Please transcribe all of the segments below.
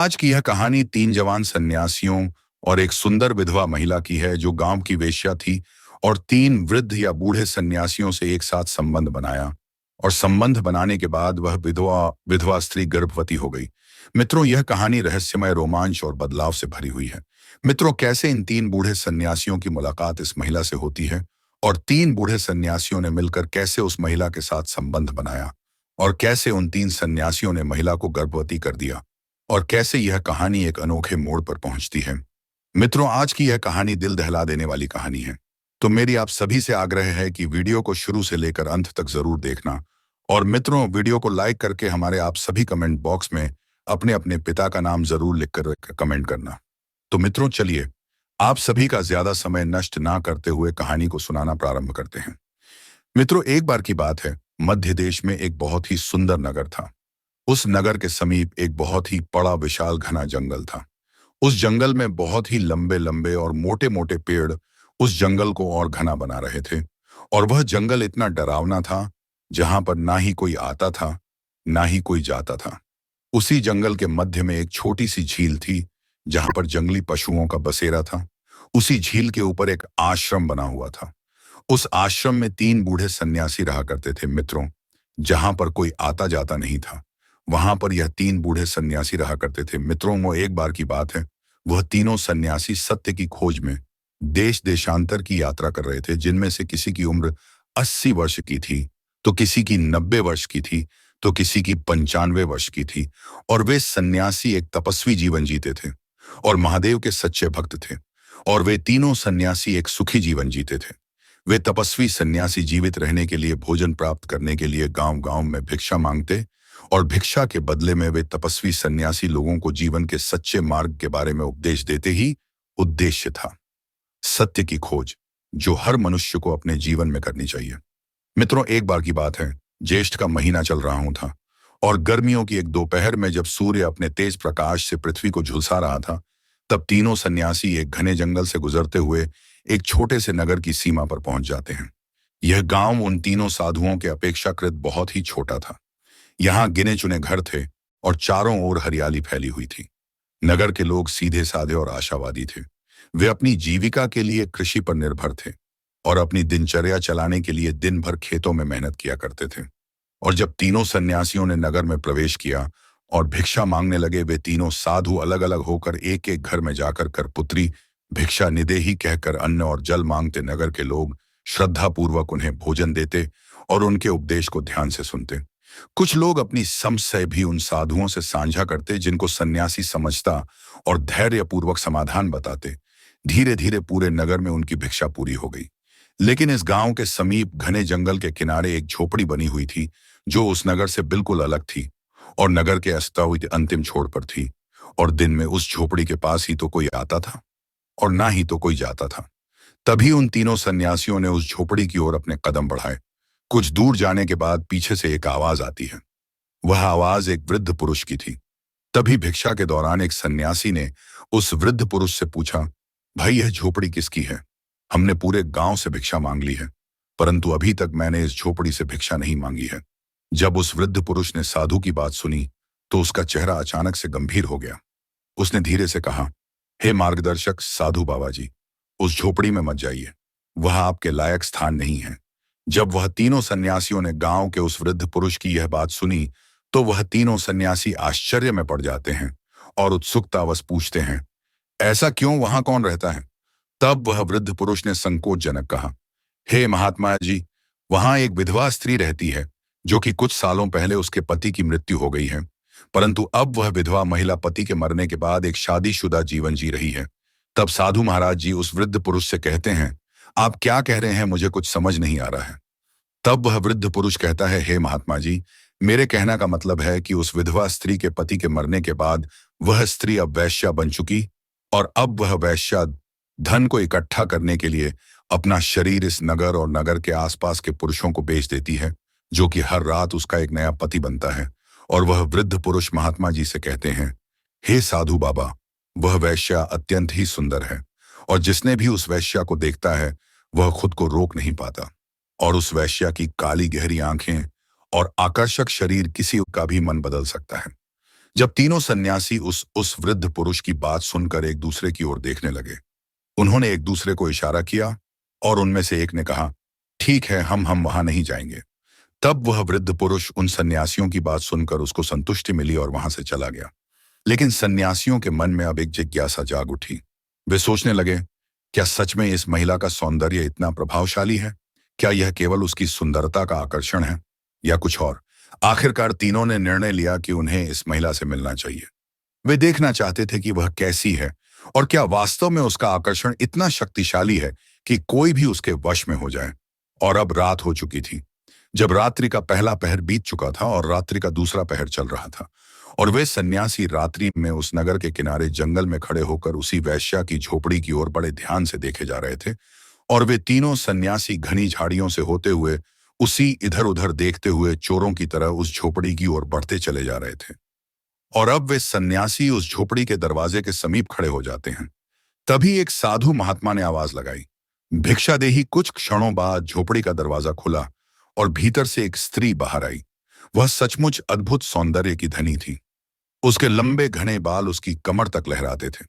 आज की यह कहानी तीन जवान सन्यासियों और एक सुंदर विधवा महिला की है जो गांव की वेश्या थी और तीन वृद्ध या बूढ़े सन्यासियों से एक साथ संबंध बनाया। और संबंध बनाने के बाद वह विधवा विधवा स्त्री गर्भवती हो गई। मित्रों, यह कहानी रहस्यमय, रोमांच और बदलाव से भरी हुई है। मित्रों, कैसे इन तीन बूढ़े सन्यासियों की मुलाकात इस महिला से होती है और तीन बूढ़े सन्यासियों ने मिलकर कैसे उस महिला के साथ संबंध बनाया और कैसे उन तीन सन्यासियों ने महिला को गर्भवती कर दिया और कैसे यह कहानी एक अनोखे मोड़ पर पहुंचती है। मित्रों, आज की यह कहानी दिल दहला देने वाली कहानी है। तो मेरी आप सभी से आग्रह है कि वीडियो को शुरू से लेकर अंत तक जरूर देखना। और मित्रों, वीडियो को लाइक करके हमारे आप सभी कमेंट बॉक्स में अपने अपने पिता का नाम जरूर लिखकर कमेंट करना। तो मित्रों, चलिए आप सभी का ज्यादा समय नष्ट ना करते हुए कहानी को सुनाना प्रारंभ करते हैं। मित्रों, एक बार की बात है, मध्य देश में एक बहुत ही सुंदर नगर था। उस नगर के समीप एक बहुत ही बड़ा विशाल घना जंगल था। उस जंगल में बहुत ही लंबे लंबे और मोटे मोटे पेड़ उस जंगल को और घना बना रहे थे। और वह जंगल इतना डरावना था, जहां पर ना ही कोई आता था ना ही कोई जाता था। उसी जंगल के मध्य में एक छोटी सी झील थी, जहां पर जंगली पशुओं का बसेरा था। उसी झील के ऊपर एक आश्रम बना हुआ था। उस आश्रम में तीन बूढ़े सन्यासी रहा करते थे। मित्रों, जहां पर कोई आता जाता नहीं था, वहां पर यह तीन बूढ़े सन्यासी रहा करते थे। मित्रों, वो एक बार की बात है, वह तीनों सन्यासी सत्य की खोज में देश देशांतर की यात्रा कर रहे थे। जिनमें से किसी की उम्र 80 वर्ष की थी, तो किसी की 90 वर्ष की थी, तो किसी की 95 वर्ष की थी। और वे सन्यासी एक तपस्वी जीवन जीते थे और महादेव के सच्चे भक्त थे। और वे तीनों सन्यासी एक सुखी जीवन जीते थे। वे तपस्वी सन्यासी जीवित रहने के लिए, भोजन प्राप्त करने के लिए गांव गांव में भिक्षा मांगते और भिक्षा के बदले में वे तपस्वी सन्यासी लोगों को जीवन के सच्चे मार्ग के बारे में उपदेश देते ही उद्देश्य था सत्य की खोज, जो हर मनुष्य को अपने जीवन में करनी चाहिए। मित्रों, एक बार की बात है, ज्येष्ठ का महीना चल रहा था और गर्मियों की एक दोपहर में जब सूर्य अपने तेज प्रकाश से पृथ्वी को झुलसा रहा था, तब तीनों सन्यासी एक घने जंगल से गुजरते हुए एक छोटे से नगर की सीमा पर पहुंच जाते हैं। यह गांव उन तीनों साधुओं के अपेक्षाकृत बहुत ही छोटा था। यहाँ गिने चुने घर थे और चारों ओर हरियाली फैली हुई थी। नगर के लोग सीधे साधे और आशावादी थे। वे अपनी जीविका के लिए कृषि पर निर्भर थे और अपनी दिनचर्या चलाने के लिए दिन भर खेतों में मेहनत किया करते थे। और जब तीनों सन्यासियों ने नगर में प्रवेश किया और भिक्षा मांगने लगे, वे तीनों साधु अलग अलग होकर एक एक घर में जाकर करपुत्री भिक्षा निदेही कहकर अन्न और जल मांगते। नगर के लोग श्रद्धापूर्वक उन्हें भोजन देते और उनके उपदेश को ध्यान से सुनते। कुछ लोग अपनी समस्या भी उन साधुओं से साझा करते, जिनको सन्यासी समझता और धैर्यपूर्वक समाधान बताते। धीरे धीरे पूरे नगर में उनकी भिक्षा पूरी हो गई। लेकिन इस गांव के समीप घने जंगल के किनारे एक झोपड़ी बनी हुई थी, जो उस नगर से बिल्कुल अलग थी और नगर के अंतिम छोर पर थी। और दिन में उस झोपड़ी के पास ही तो कोई आता था और ना ही तो कोई जाता था। तभी उन तीनों सन्यासियों ने उस झोपड़ी की ओर अपने कदम बढ़ाए। कुछ दूर जाने के बाद पीछे से एक आवाज आती है। वह आवाज एक वृद्ध पुरुष की थी। तभी भिक्षा के दौरान एक सन्यासी ने उस वृद्ध पुरुष से पूछा, भाई, यह झोपड़ी किसकी है? हमने पूरे गांव से भिक्षा मांग ली है, परंतु अभी तक मैंने इस झोपड़ी से भिक्षा नहीं मांगी है। जब उस वृद्ध पुरुष ने साधु की बात सुनी, तो उसका चेहरा अचानक से गंभीर हो गया। उसने धीरे से कहा, हे मार्गदर्शक साधु बाबा जी, उस झोपड़ी में मत जाइए, वह आपके लायक स्थान नहीं है। जब वह तीनों सन्यासियों ने गांव के उस वृद्ध पुरुष की यह बात सुनी, तो वह तीनों सन्यासी आश्चर्य में पड़ जाते हैं और उत्सुकतावश पूछते हैं, ऐसा क्यों? वहां कौन रहता है? तब वह वृद्ध पुरुष ने संकोचजनक कहा, हे महात्मा जी, वहां एक विधवा स्त्री रहती है, जो कि कुछ सालों पहले उसके पति की मृत्यु हो गई है, परंतु अब वह विधवा महिला पति के मरने के बाद एक शादीशुदा जीवन जी रही है। तब साधु महाराज जी उस वृद्ध पुरुष से कहते हैं, आप क्या कह रहे हैं? मुझे कुछ समझ नहीं आ रहा है। तब वह वृद्ध पुरुष कहता है, हे महात्मा जी, मेरे कहने का मतलब है कि उस विधवा स्त्री के पति के मरने के बाद वह स्त्री अब वैश्या बन चुकी और अब वह वैश्या धन को इकट्ठा करने के लिए अपना शरीर इस नगर और नगर के आसपास के पुरुषों को बेच देती है, जो कि हर रात उसका एक नया पति बनता है। और वह वृद्ध पुरुष महात्मा जी से कहते हैं, हे साधु बाबा, वह वैश्या अत्यंत ही सुंदर है और जिसने भी उस वैश्या को देखता है, वह खुद को रोक नहीं पाता। और उस वैश्या की काली गहरी आंखें और आकर्षक शरीर किसी का भी मन बदल सकता है। जब तीनों सन्यासी उस वृद्ध पुरुष की बात सुनकर एक दूसरे की ओर देखने लगे, उन्होंने एक दूसरे को इशारा किया और उनमें से एक ने कहा, ठीक है, हम वहां नहीं जाएंगे। तब वह वृद्ध पुरुष उन सन्यासियों की बात सुनकर उसको संतुष्टि मिली और वहां से चला गया। लेकिन सन्यासियों के मन में अब एक जिज्ञासा जाग उठी। वे सोचने लगे, क्या सच में इस महिला का सौंदर्य इतना प्रभावशाली है? क्या यह केवल उसकी सुंदरता का आकर्षण है या कुछ और? आखिरकार तीनों ने निर्णय लिया कि उन्हें इस महिला से मिलना चाहिए। वे देखना चाहते थे कि वह कैसी है और क्या वास्तव में उसका आकर्षण इतना शक्तिशाली है कि कोई भी उसके वश में हो जाए। और अब रात हो चुकी थी। जब रात्रि का पहला पहर बीत चुका था और रात्रि का दूसरा पहर चल रहा था, और वे सन्यासी रात्रि में उस नगर के किनारे जंगल में खड़े होकर उसी वैश्या की झोपड़ी की ओर बड़े ध्यान से देखे जा रहे थे। और वे तीनों सन्यासी घनी झाड़ियों से होते हुए उसी इधर उधर देखते हुए चोरों की तरह उस झोपड़ी की ओर बढ़ते चले जा रहे थे। और अब वे सन्यासी उस झोपड़ी के दरवाजे के समीप खड़े हो जाते हैं। तभी एक साधु महात्मा ने आवाज लगाई, भिक्षादेही। कुछ क्षणों बाद झोपड़ी का दरवाजा खुला और भीतर से एक स्त्री बाहर आई। वह सचमुच अद्भुत सौंदर्य की धनी थी। उसके लंबे घने बाल उसकी कमर तक लहराते थे।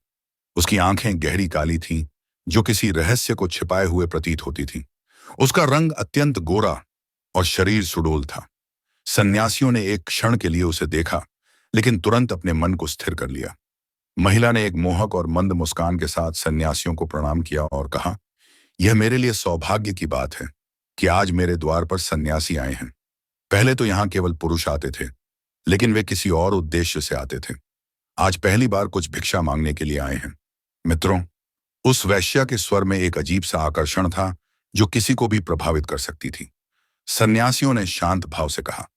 उसकी आंखें गहरी काली थीं, जो किसी रहस्य को छिपाए हुए प्रतीत होती थीं। उसका रंग अत्यंत गोरा और शरीर सुडौल था। सन्यासियों ने एक क्षण के लिए उसे देखा, लेकिन तुरंत अपने मन को स्थिर कर लिया। महिला ने एक मोहक और मंद मुस्कान के साथ सन्यासियों को प्रणाम किया और कहा, यह मेरे लिए सौभाग्य की बात है कि आज मेरे द्वार पर सन्यासी आए हैं। पहले तो यहाँ केवल पुरुष आते थे, लेकिन वे किसी और उद्देश्य से आते थे। आज पहली बार कुछ भिक्षा मांगने के लिए आए हैं। मित्रों, उस वैश्या के स्वर में एक अजीब सा आकर्षण था जो किसी को भी प्रभावित कर सकती थी। सन्यासियों ने शांत भाव से कहा,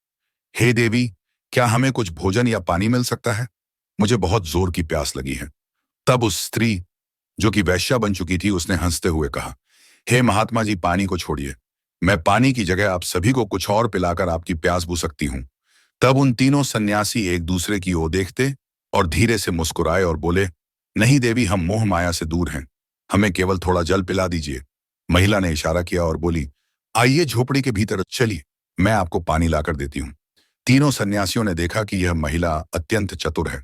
हे देवी, क्या हमें कुछ भोजन या पानी मिल सकता है? मुझे बहुत जोर की प्यास लगी है। तब उस स्त्री, जो कि वैश्या बन चुकी थी, उसने हंसते हुए कहा, हे महात्मा जी, पानी को छोड़िए। मैं पानी की जगह आप सभी को कुछ और पिलाकर आपकी प्यास बुझा सकती हूँ। तब उन तीनों सन्यासी एक दूसरे की ओर देखते और धीरे से मुस्कुराए और बोले, नहीं देवी, हम मोह माया से दूर हैं। हमें केवल थोड़ा जल पिला दीजिए। महिला ने इशारा किया और बोली, आइए झोपड़ी के भीतर चलिए, मैं आपको पानी लाकर देती हूँ। तीनों सन्यासियों ने देखा कि यह महिला अत्यंत चतुर है।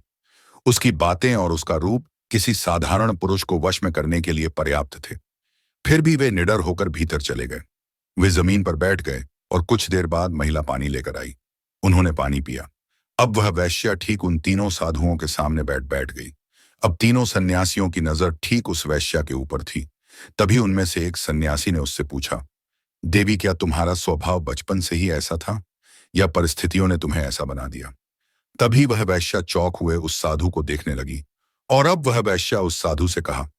उसकी बातें और उसका रूप किसी साधारण पुरुष को वश में करने के लिए पर्याप्त थे। फिर भी वे निडर होकर भीतर चले गए। वे जमीन पर बैठ गए और कुछ देर बाद महिला पानी लेकर आई। उन्होंने पानी पिया। अब वह वैश्या ठीक उन तीनों साधुओं के सामने बैठ बैठ गई। अब तीनों सन्यासियों की नजर ठीक उस वैश्या के ऊपर थी। तभी उनमें से एक सन्यासी ने उससे पूछा, देवी, क्या तुम्हारा स्वभाव बचपन से ही ऐसा था या परिस्थितियों ने तुम्हें ऐसा बना दिया? तभी वह वैश्या चौंक हुए उस साधु को देखने लगी। और अब वह वैश्या उस साधु से कहा,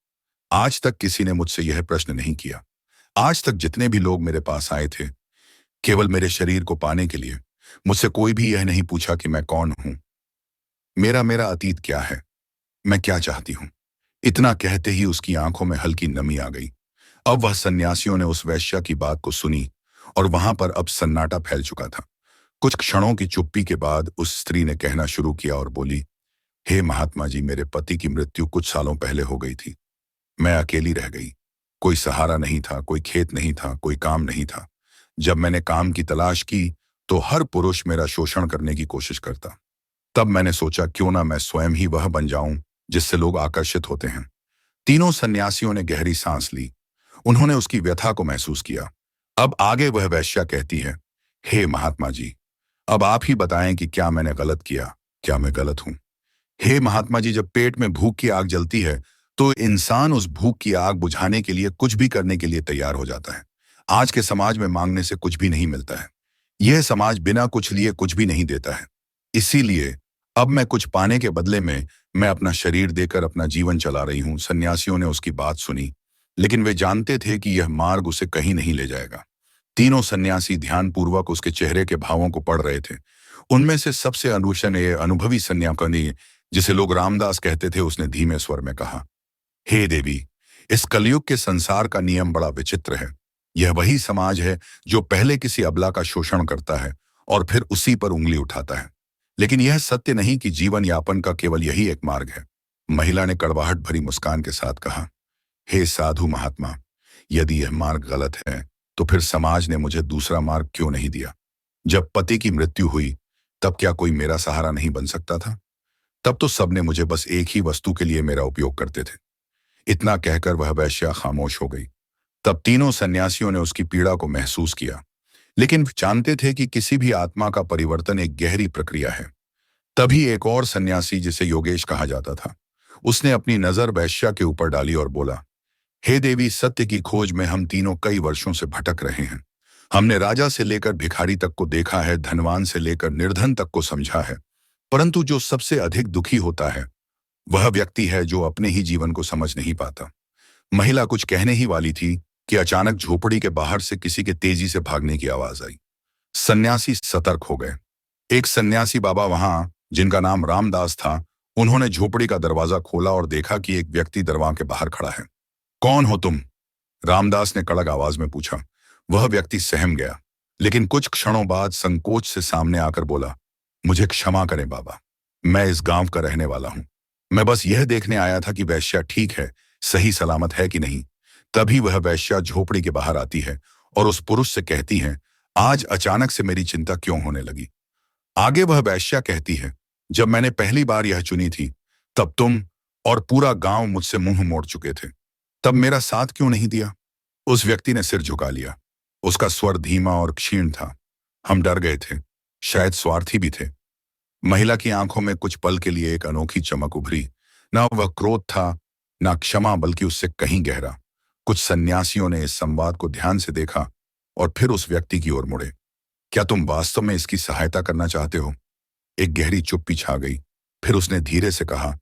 आज तक किसी ने मुझसे यह प्रश्न नहीं किया। आज तक जितने भी लोग मेरे पास आए थे, केवल मेरे शरीर को पाने के लिए, मुझसे कोई भी यह नहीं पूछा कि मैं कौन हूं, मेरा मेरा अतीत क्या है, मैं क्या चाहती हूं। इतना कहते ही उसकी आंखों में हल्की नमी आ गई। अब वह सन्यासियों ने उस वैश्या की बात को सुनी और वहां पर अब सन्नाटा फैल चुका था। कुछ क्षणों की चुप्पी के बाद उस स्त्री ने कहना शुरू किया और बोली, हे महात्मा जी, मेरे पति की मृत्यु कुछ सालों पहले हो गई थी। मैं अकेली रह गई। कोई सहारा नहीं था, कोई खेत नहीं था, कोई काम नहीं था। जब मैंने काम की तलाश की तो हर पुरुष मेरा शोषण करने की कोशिश करता। तब मैंने सोचा, क्यों ना मैं स्वयं ही वह बन जाऊं जिससे लोग आकर्षित होते हैं। तीनों सन्यासियों ने गहरी सांस ली। उन्होंने उसकी व्यथा को महसूस किया। अब आगे वह वैश्या कहती है, हे महात्मा जी, अब आप ही बताएं कि क्या मैंने गलत किया, क्या मैं गलत हूं? हे महात्मा जी, जब पेट में भूख की आग जलती है तो इंसान उस भूख की आग बुझाने के लिए कुछ भी करने के लिए तैयार हो जाता है। आज के समाज में मांगने से कुछ भी नहीं मिलता है। यह समाज बिना कुछ लिए कुछ भी नहीं देता है। इसीलिए अब मैं कुछ पाने के बदले में मैं अपना शरीर देकर अपना जीवन चला रही हूं। सन्यासियों ने उसकी बात सुनी, लेकिन वे जानते थे कि यह मार्ग उसे कहीं नहीं ले जाएगा। तीनों सन्यासी ध्यानपूर्वक उसके चेहरे के भावों को पढ़ रहे थे। उनमें से सबसे अनुभवी सन्यासी, जिसे लोग रामदास कहते थे, उसने धीमे स्वर में कहा, हे देवी, इस कलयुग के संसार का नियम बड़ा विचित्र है। यह वही समाज है जो पहले किसी अबला का शोषण करता है और फिर उसी पर उंगली उठाता है। लेकिन यह सत्य नहीं कि जीवन यापन का केवल यही एक मार्ग है। महिला ने कड़वाहट भरी मुस्कान के साथ कहा, हे साधु महात्मा, यदि यह मार्ग गलत है तो फिर समाज ने मुझे दूसरा मार्ग क्यों नहीं दिया? जब पति की मृत्यु हुई तब क्या कोई मेरा सहारा नहीं बन सकता था? तब तो सबने मुझे बस एक ही वस्तु के लिए मेरा उपयोग करते थे। इतना कहकर वह वेश्या खामोश हो गई। तब तीनों सन्यासियों ने उसकी पीड़ा को महसूस किया, लेकिन जानते थे कि किसी भी आत्मा का परिवर्तन एक गहरी प्रक्रिया है। तभी एक और सन्यासी, जिसे योगेश कहा जाता था, उसने अपनी नजर वैश्या के ऊपर डाली और बोला, हे देवी, सत्य की खोज में हम तीनों कई वर्षों से भटक रहे हैं। हमने राजा से लेकर भिखारी तक को देखा है, धनवान से लेकर निर्धन तक को समझा है, परंतु जो सबसे अधिक दुखी होता है वह व्यक्ति है जो अपने ही जीवन को समझ नहीं पाता। महिला कुछ कहने ही वाली थी कि अचानक झोपड़ी के बाहर से किसी के तेजी से भागने की आवाज आई। सन्यासी सतर्क हो गए। एक सन्यासी बाबा वहां, जिनका नाम रामदास था, उन्होंने झोपड़ी का दरवाजा खोला और देखा कि एक व्यक्ति दरवाजे के बाहर खड़ा है। कौन हो तुम? रामदास ने कड़क आवाज में पूछा। वह व्यक्ति सहम गया, लेकिन कुछ क्षणों बाद संकोच से सामने आकर बोला, मुझे क्षमा करें बाबा, मैं इस गांव का रहने वाला हूं। मैं बस यह देखने आया था कि वैश्या ठीक है, सही सलामत है कि नहीं। तभी वह वैश्या झोपड़ी के बाहर आती है और उस पुरुष से कहती है, आज अचानक से मेरी चिंता क्यों होने लगी। आगे वह वैश्या कहती है, जब मैंने पहली बार यह चुनी थी, तब तुम और पूरा गांव मुझसे मुंह मोड़ चुके थे। तब मेरा साथ क्यों नहीं दिया? उस व्यक्ति ने सिर झुका लिया। उसका स्वर धीमा और क्षीण था। हम डर गए थे, शायद स्वार्थी भी थे। महिला की आंखों में कुछ पल के लिए एक अनोखी चमक उभरी। ना वह क्रोध था, ना क्षमा, बल्कि उससे कहीं गहरा। कुछ सन्यासियों ने इस संवाद को ध्यान से देखा और फिर उस व्यक्ति की ओर मुड़े। क्या तुम वास्तव में इसकी सहायता करना चाहते हो? एक गहरी चुप्पी छा गई। फिर उसने धीरे से कहा,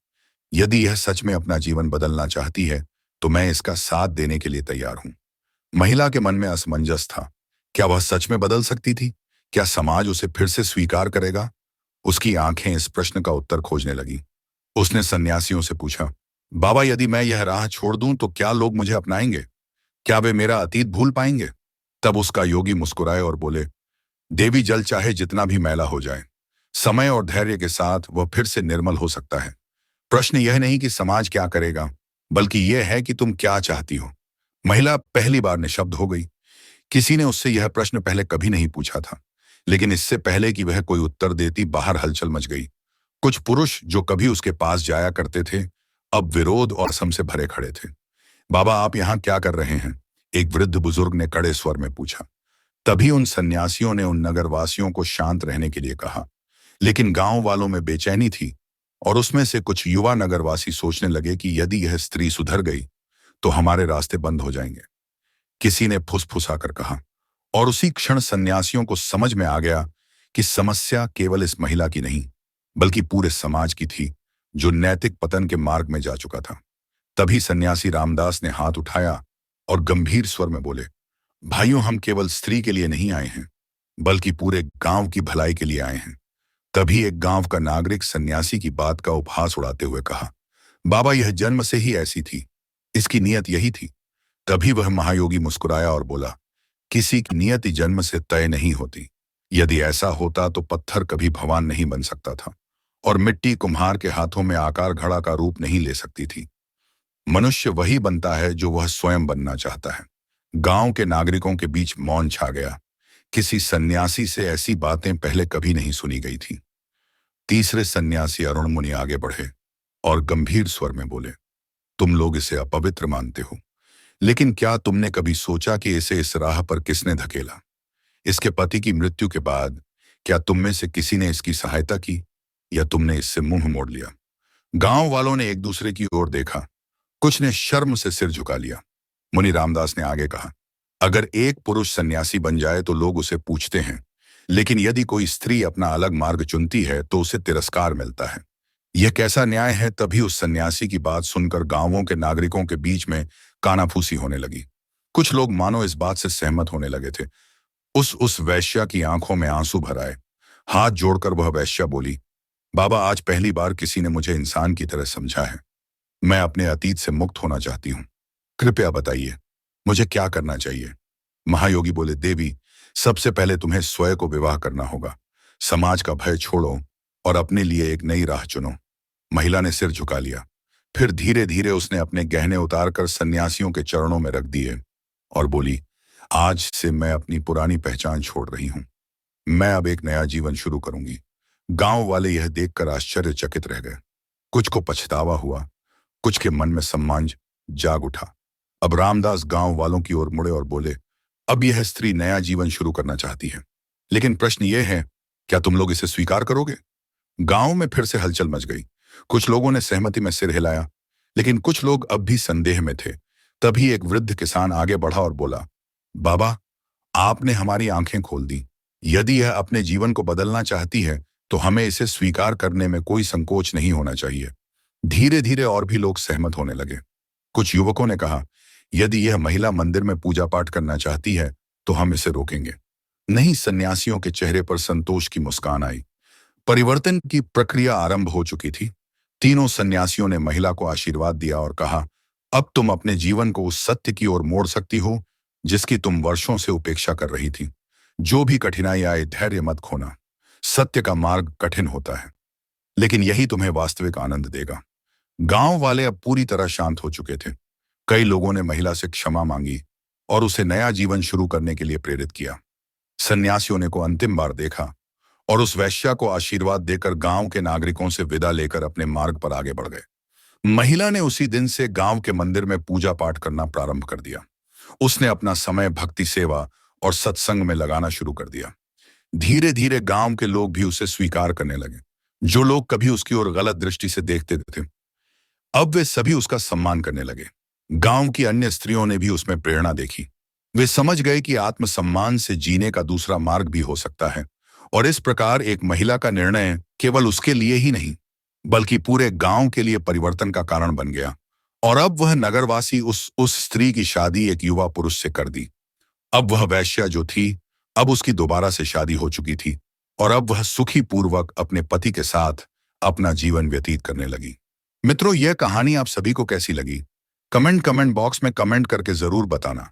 यदि यह सच में अपना जीवन बदलना चाहती है तो मैं इसका साथ देने के लिए तैयार हूं। महिला के मन में असमंजस था। क्या वह सच में बदल सकती थी? क्या समाज उसे फिर से स्वीकार करेगा? उसकी आंखें इस प्रश्न का उत्तर खोजने लगी। उसने सन्यासियों से पूछा, बाबा, यदि मैं यह राह छोड़ दूं तो क्या लोग मुझे अपनाएंगे? क्या वे मेरा अतीत भूल पाएंगे? तब उसका योगी मुस्कुराए और बोले, देवी, जल चाहे जितना भी मैला हो जाए, समय और धैर्य के साथ वह फिर से निर्मल हो सकता है। प्रश्न यह नहीं कि समाज क्या करेगा, बल्कि यह है कि तुम क्या चाहती हो। महिला पहली बार निशब्द हो गई। किसी ने उससे यह प्रश्न पहले कभी नहीं पूछा था, लेकिन इससे पहले कि वह कोई उत्तर देती, बाहर हलचल मच गई। कुछ पुरुष जो कभी उसके पास जाया करते थे, अब विरोध और असम से भरे खड़े थे। बाबा, आप यहाँ क्या कर रहे हैं? एक वृद्ध बुजुर्ग ने कड़े स्वर में पूछा। तभी उन सन्यासियों ने उन नगरवासियों को शांत रहने के लिए कहा, लेकिन गांव वालों में बेचैनी थी और उसमें से कुछ युवा नगरवासी सोचने लगे कि यदि यह स्त्री सुधर गई तो हमारे रास्ते बंद हो जाएंगे। किसी ने फुसफुसाकर कहा, और उसी क्षण सन्यासियों को समझ में आ गया कि समस्या केवल इस महिला की नहीं, बल्कि पूरे समाज की थी, जो नैतिक पतन के मार्ग में जा चुका था। तभी सन्यासी रामदास ने हाथ उठाया और गंभीर स्वर में बोले, भाइयों, हम केवल स्त्री के लिए नहीं आए हैं, बल्कि पूरे गांव की भलाई के लिए आए हैं। तभी एक गांव का नागरिक सन्यासी की बात का उपहास उड़ाते हुए कहा, बाबा, यह जन्म से ही ऐसी थी, इसकी नियत यही थी। तभी वह महायोगी मुस्कुराया और बोला, किसी की नियति जन्म से तय नहीं होती। यदि ऐसा होता तो पत्थर कभी भगवान नहीं बन सकता था और मिट्टी कुम्हार के हाथों में आकार घड़ा का रूप नहीं ले सकती थी। मनुष्य वही बनता है जो वह स्वयं बनना चाहता है। गांव के नागरिकों के बीच मौन छा गया। किसी सन्यासी से ऐसी बातें पहले कभी नहीं सुनी गई थी। तीसरे सन्यासी अरुण मुनि आगे बढ़े और गंभीर स्वर में बोले, तुम लोग इसे अपवित्र मानते हो, लेकिन क्या तुमने कभी सोचा कि इसे इस राह पर किसने धकेला? इसके पति की मृत्यु के बाद क्या तुम में से किसी ने इसकी सहायता की, या तुमने इससे मुंह मोड़ लिया? गांव वालों ने एक दूसरे की ओर देखा। कुछ ने शर्म से सिर झुका लिया। मुनि रामदास ने आगे कहा, अगर एक पुरुष सन्यासी बन जाए तो लोग उसे पूछते हैं, लेकिन यदि कोई स्त्री अपना अलग मार्ग चुनती है तो उसे तिरस्कार मिलता है। यह कैसा न्याय है? तभी उस सन्यासी की बात सुनकर गांवों के नागरिकों के बीच में कानाफूसी होने लगी। कुछ लोग मानो इस बात से सहमत होने लगे थे। उस वैश्या की आंखों में आंसू भर आए। हाथ जोड़कर वह वैश्या बोली, बाबा, आज पहली बार किसी ने मुझे इंसान की तरह समझा है। मैं अपने अतीत से मुक्त होना चाहती हूँ। कृपया बताइए, मुझे क्या करना चाहिए? महायोगी बोले, देवी, सबसे पहले तुम्हें स्वयं को विवाह करना होगा। समाज का भय छोड़ो और अपने लिए एक नई राह चुनो। महिला ने सिर झुका लिया। फिर धीरे धीरे उसने अपने गहने उतारकर सन्यासियों के चरणों में रख दिए और बोली, आज से मैं अपनी पुरानी पहचान छोड़ रही हूं। मैं अब एक नया जीवन शुरू करूंगी। गांव वाले यह देखकर आश्चर्यचकित रह गए। कुछ को पछतावा हुआ, कुछ के मन में सम्मान जाग उठा। अब रामदास गांव वालों की ओर मुड़े और बोले, अब यह स्त्री नया जीवन शुरू करना चाहती है, लेकिन प्रश्न यह है, क्या तुम लोग इसे स्वीकार करोगे? गांव में फिर से हलचल मच गई। कुछ लोगों ने सहमति में सिर हिलाया, लेकिन कुछ लोग अब भी संदेह में थे। तभी एक वृद्ध किसान आगे बढ़ा और बोला, बाबा, आपने हमारी आंखें खोल दी। यदि यह अपने जीवन को बदलना चाहती है तो हमें इसे स्वीकार करने में कोई संकोच नहीं होना चाहिए। धीरे धीरे और भी लोग सहमत होने लगे। कुछ युवकों ने कहा, यदि यह महिला मंदिर में पूजा पाठ करना चाहती है तो हम इसे रोकेंगे नहीं। सन्यासियों के चेहरे पर संतोष की मुस्कान आई। परिवर्तन की प्रक्रिया आरंभ हो चुकी थी। तीनों सन्यासियों ने महिला को आशीर्वाद दिया और कहा, अब तुम अपने जीवन को उस सत्य की ओर मोड़ सकती हो जिसकी तुम वर्षों से उपेक्षा कर रही थी। जो भी कठिनाई आए, धैर्य मत खोना। सत्य का मार्ग कठिन होता है, लेकिन यही तुम्हें वास्तविक आनंद देगा। गांव वाले अब पूरी तरह शांत हो चुके थे। कई लोगों ने महिला से क्षमा मांगी और उसे नया जीवन शुरू करने के लिए प्रेरित किया। सन्यासियों ने को अंतिम बार देखा और उस वैश्या को आशीर्वाद देकर गांव के नागरिकों से विदा लेकर अपने मार्ग पर आगे बढ़ गए। महिला ने उसी दिन से गांव के मंदिर में पूजा पाठ करना प्रारंभ कर दिया। उसने अपना समय भक्ति सेवा और सत्संग में लगाना शुरू कर दिया। धीरे धीरे गांव के लोग भी उसे स्वीकार करने लगे। जो लोग कभी उसकी ओर गलत दृष्टि से देखते थे, अब वे सभी उसका सम्मान करने लगे। गांव की अन्य स्त्रियों ने भी उसमें प्रेरणा देखी। वे समझ गए कि आत्मसम्मान से जीने का दूसरा मार्ग भी हो सकता है, और इस प्रकार एक महिला का निर्णय केवल उसके लिए ही नहीं बल्कि पूरे गांव के लिए परिवर्तन का कारण बन गया। और अब वह नगरवासी उस स्त्री की शादी एक युवा पुरुष से कर दी। अब वह वैश्या जो थी, अब उसकी दोबारा से शादी हो चुकी थी और अब वह सुखी पूर्वक अपने पति के साथ अपना जीवन व्यतीत करने लगी। मित्रों, यह कहानी आप सभी को कैसी लगी? कमेंट बॉक्स में कमेंट करके जरूर बताना।